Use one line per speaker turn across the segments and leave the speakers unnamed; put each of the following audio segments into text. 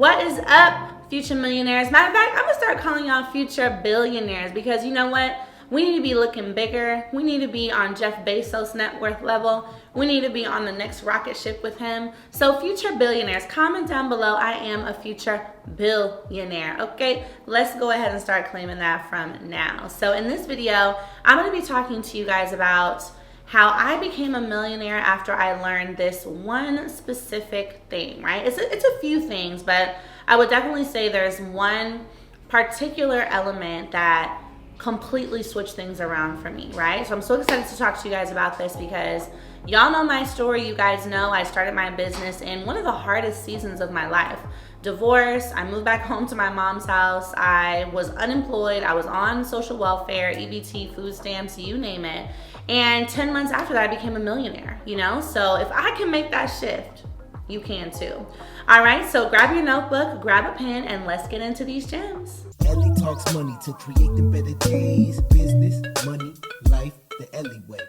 What is up, future millionaires? Matter of fact, I'm gonna start calling y'all future billionaires because you know what? We need to be looking bigger. We need to be on Jeff Bezos' net worth level. We need to be on the next rocket ship with him. So future billionaires, comment down below, I am a future billionaire, okay? Let's go ahead and start claiming that from now. So in this video, I'm gonna be talking to you guys about how I became a millionaire after I learned this one specific thing, right? It's a few things, but I would definitely say there's one particular element that completely switched things around for me, right? So I'm so excited to talk to you guys about this because y'all know my story. You guys know I started my business in one of the hardest seasons of my life. Divorce, I moved back home to my mom's house. I was unemployed. I was on social welfare, EBT, food stamps, you name it. And 10 months after that, I became a millionaire, you know? So if I can make that shift, you can too. All right, so grab your notebook, grab a pen, and let's get into these gems.
Ellie talks money to create the better days. Business, money, life, the Ellie way.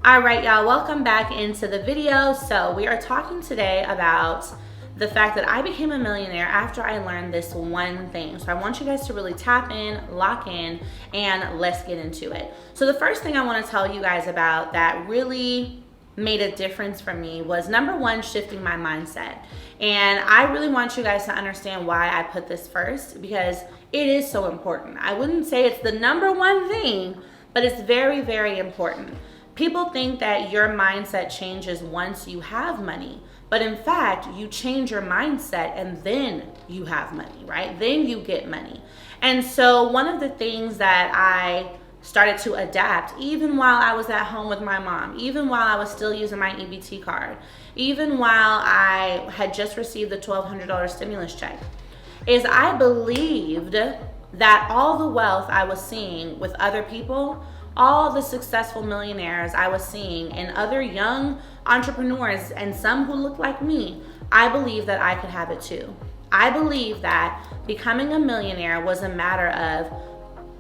All right, y'all, welcome back into the video. So we are talking today about the fact that I became a millionaire after I learned this one thing. So I want you guys to really tap in, lock in, and let's get into it. So the first thing I want to tell you guys about that really made a difference for me was, number one, shifting my mindset. And I really want you guys to understand why I put this first, because it is so important. I wouldn't say it's the number one thing, but it's very, very important. People think that your mindset changes once you have money, but in fact, you change your mindset and then you have money, right? Then you get money. And so one of the things that I started to adapt, even while I was at home with my mom, even while I was still using my EBT card, even while I had just received the $1,200 stimulus check, is I believed that all the wealth I was seeing with other people, all the successful millionaires I was seeing and other young entrepreneurs and some who looked like me, I believed that I could have it too. I believed that becoming a millionaire was a matter of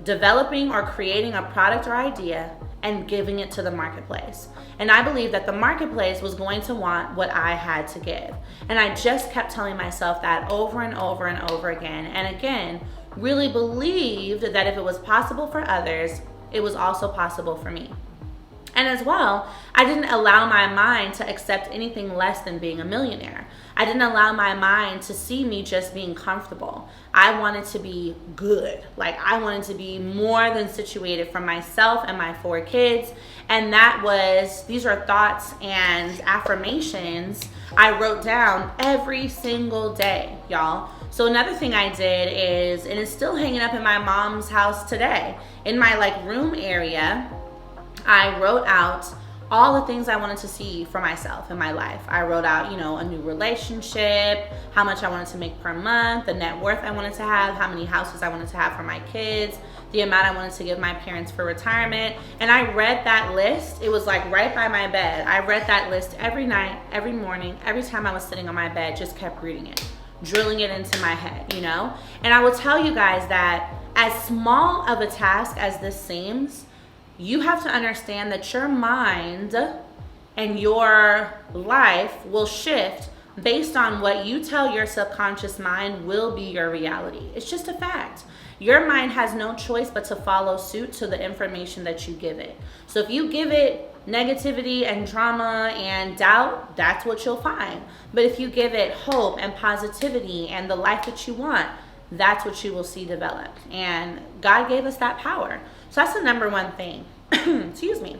developing or creating a product or idea and giving it to the marketplace. And I believed that the marketplace was going to want what I had to give. And I just kept telling myself that over and over and over again. And again, really believed that if it was possible for others, it was also possible for me. And as well, I didn't allow my mind to accept anything less than being a millionaire. I didn't allow my mind to see me just being comfortable. I wanted to be good. Like, I wanted to be more than situated for myself and my 4 kids. And these are thoughts and affirmations I wrote down every single day, y'all. So another thing I did is, and it's still hanging up in my mom's house today, in my room area, I wrote out all the things I wanted to see for myself in my life. I wrote out, a new relationship, how much I wanted to make per month, the net worth I wanted to have, how many houses I wanted to have for my kids, the amount I wanted to give my parents for retirement. And I read that list. It was right by my bed. I read that list every night, every morning, every time I was sitting on my bed, just kept reading it, drilling it into my head, And I will tell you guys that as small of a task as this seems, you have to understand that your mind and your life will shift based on what you tell your subconscious mind will be your reality. It's just a fact. Your mind has no choice but to follow suit to the information that you give it. So if you give it negativity and drama and doubt, that's what you'll find. But if you give it hope and positivity and the life that you want, that's what you will see develop. And God gave us that power. So that's the number one thing. Excuse me.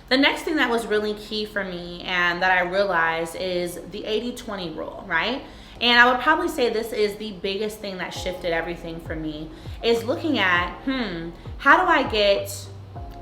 The next thing that was really key for me and that I realized is the 80-20 rule, right? And I would probably say this is the biggest thing that shifted everything for me, is looking at, how do I get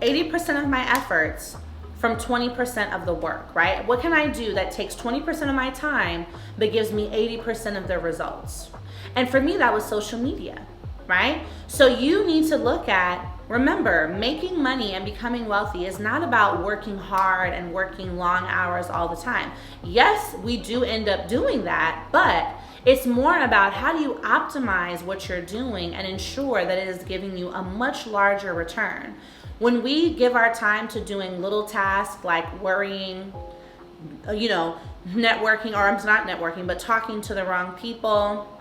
80% of my efforts from 20% of the work, right? What can I do that takes 20% of my time but gives me 80% of the results? And for me, that was social media, right? So you need to look at, remember, making money and becoming wealthy is not about working hard and working long hours all the time. Yes, we do end up doing that, but it's more about how do you optimize what you're doing and ensure that it is giving you a much larger return. When we give our time to doing little tasks like worrying, networking, or I'm not networking, but talking to the wrong people,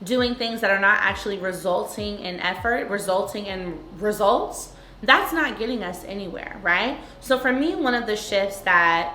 doing things that are not actually resulting in effort, resulting in results, that's not getting us anywhere, right? So for me, one of the shifts that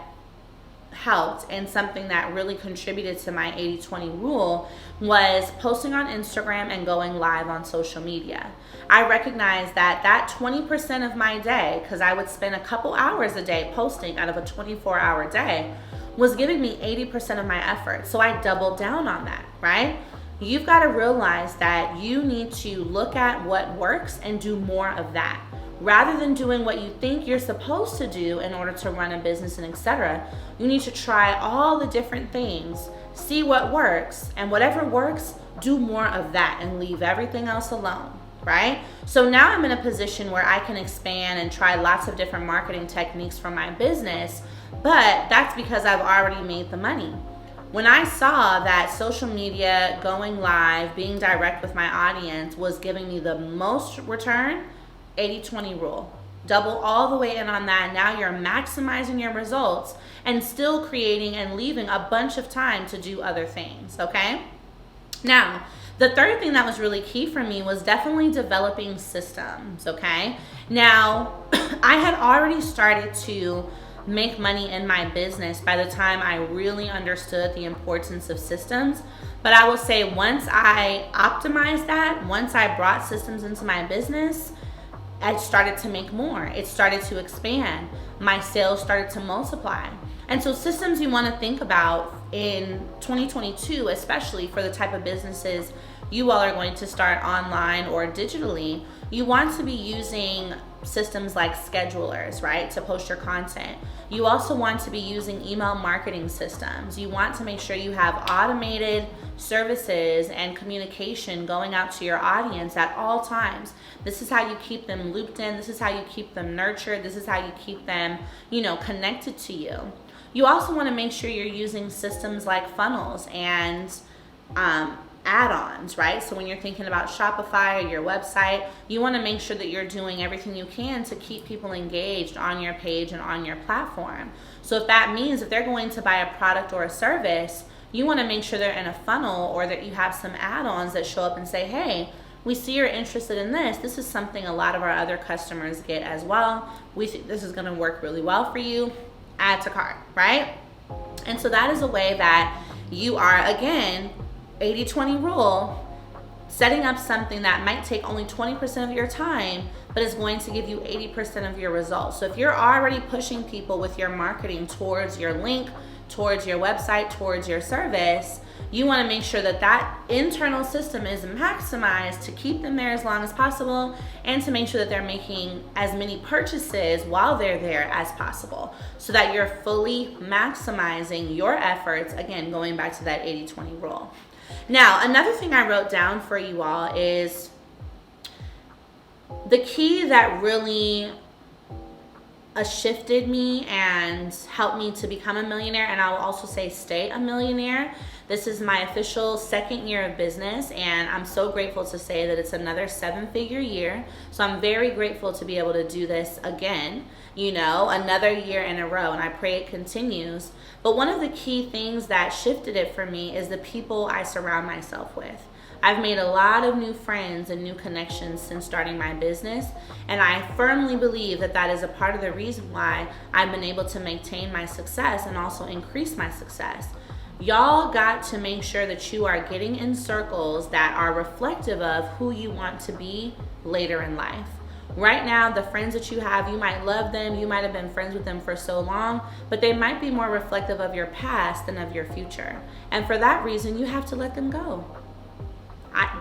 helped and something that really contributed to my 80-20 rule was posting on Instagram and going live on social media. I recognized that 20% of my day, because I would spend a couple hours a day posting out of a 24-hour day, was giving me 80% of my effort. So I doubled down on that, right? You've got to realize that you need to look at what works and do more of that. Rather than doing what you think you're supposed to do in order to run a business and etc., you need to try all the different things, see what works, and whatever works, do more of that and leave everything else alone, right? So now I'm in a position where I can expand and try lots of different marketing techniques for my business, but that's because I've already made the money. When I saw that social media, going live, being direct with my audience was giving me the most return, 80-20 rule. Double all the way in on that. Now you're maximizing your results and still creating and leaving a bunch of time to do other things, okay? Now, the third thing that was really key for me was definitely developing systems, okay? Now, I had already started to make money in my business by the time I really understood the importance of systems. But I will say once I optimized that, once I brought systems into my business, I started to make more. It started to expand. My sales started to multiply. And so systems you want to think about in 2022, especially for the type of businesses you all are going to start online or digitally, you want to be using systems like schedulers, right, to post your content. You also want to be using email marketing systems. You want to make sure you have automated services and communication going out to your audience at all times. This is how you keep them looped in. This is how you keep them nurtured. This is how you keep them, connected to you. You also want to make sure you're using systems like funnels and add-ons, right? So when you're thinking about Shopify or your website, you want to make sure that you're doing everything you can to keep people engaged on your page and on your platform. So if that means if they're going to buy a product or a service, you want to make sure they're in a funnel or that you have some add-ons that show up and say, hey, we see you're interested in this. This is something a lot of our other customers get as well. We think this is going to work really well for you. Add to cart, right? And so that is a way that you are, again, 80-20 rule, setting up something that might take only 20% of your time, but is going to give you 80% of your results. So if you're already pushing people with your marketing towards your link, towards your website, towards your service, you want to make sure that that internal system is maximized to keep them there as long as possible and to make sure that they're making as many purchases while they're there as possible so that you're fully maximizing your efforts, again, going back to that 80-20 rule. Now, another thing I wrote down for you all is the key that really shifted me and helped me to become a millionaire, and I will also say stay a millionaire. This is my official second year of business, and I'm so grateful to say that it's another 7-figure year. So I'm very grateful to be able to do this again, another year in a row, and I pray it continues. But one of the key things that shifted it for me is the people I surround myself with. I've made a lot of new friends and new connections since starting my business, and I firmly believe that that is a part of the reason why I've been able to maintain my success and also increase my success. Y'all got to make sure that you are getting in circles that are reflective of who you want to be later in life. Right now, the friends that you have, you might love them, you might have been friends with them for so long, but they might be more reflective of your past than of your future. And for that reason, you have to let them go.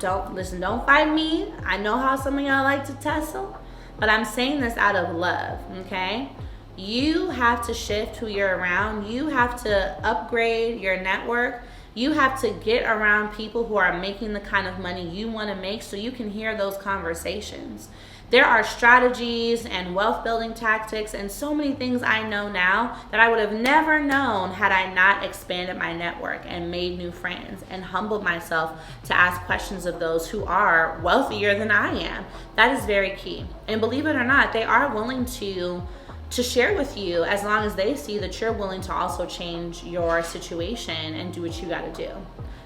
Don't fight me. I know how some of y'all like to tussle, but I'm saying this out of love, okay? You have to shift who you're around. You have to upgrade your network. You have to get around people who are making the kind of money you want to make so you can hear those conversations. There are strategies and wealth building tactics and so many things I know now that I would have never known had I not expanded my network and made new friends and humbled myself to ask questions of those who are wealthier than I am. That is very key. And believe it or not, they are willing to to share with you, as long as they see that you're willing to also change your situation and do what you got to do.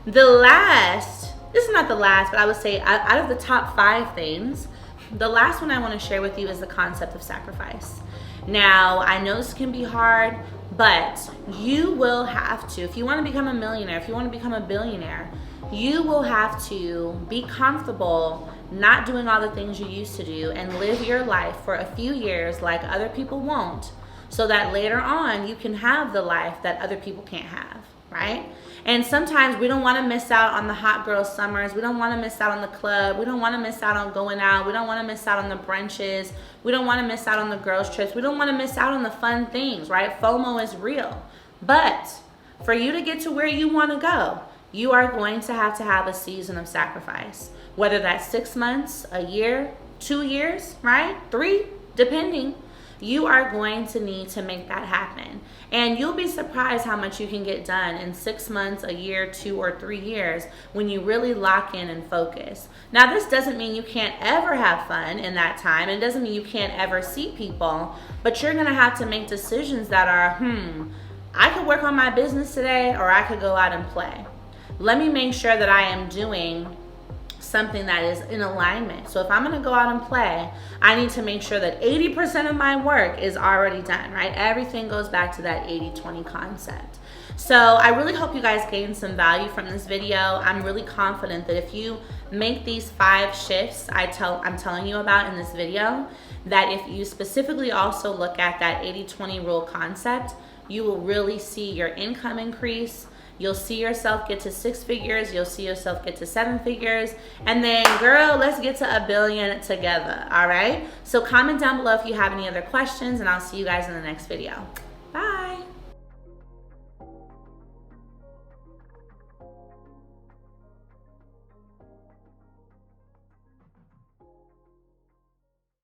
This is not the last, but I would say out of the top 5 things, the last one I want to share with you is the concept of sacrifice. Now, I know this can be hard, but you will have to, if you want to become a millionaire, if you want to become a billionaire, you will have to be comfortable not doing all the things you used to do and live your life for a few years like other people won't, so that later on you can have the life that other people can't have, right? And sometimes we don't want to miss out on the hot girl summers. We don't want to miss out on the club. We don't want to miss out on going out. We don't want to miss out on the brunches. We don't want to miss out on the girls' trips. We don't want to miss out on the fun things, right? FOMO is real. But for you to get to where you want to go, you are going to have a season of sacrifice. Whether that's 6 months, a year, 2 years, right? 3, depending. You are going to need to make that happen. And you'll be surprised how much you can get done in 6 months, a year, 2 or 3 years when you really lock in and focus. Now, this doesn't mean you can't ever have fun in that time. It doesn't mean you can't ever see people, but you're going to have to make decisions that are, I could work on my business today, or I could go out and play. Let me make sure that I am doing something that is in alignment. So if I'm going to go out and play, I need to make sure that 80% of my work is already done, right? Everything goes back to that 80-20 concept. So I really hope you guys gained some value from this video. I'm really confident that if you make these 5 shifts I'm telling you about in this video, that if you specifically also look at that 80-20 rule concept, you will really see your income increase. You'll see yourself get to 6 figures. You'll see yourself get to 7 figures. And then, girl, let's get to $1 billion together, all right? So comment down below if you have any other questions, and I'll see you guys in the next video. Bye.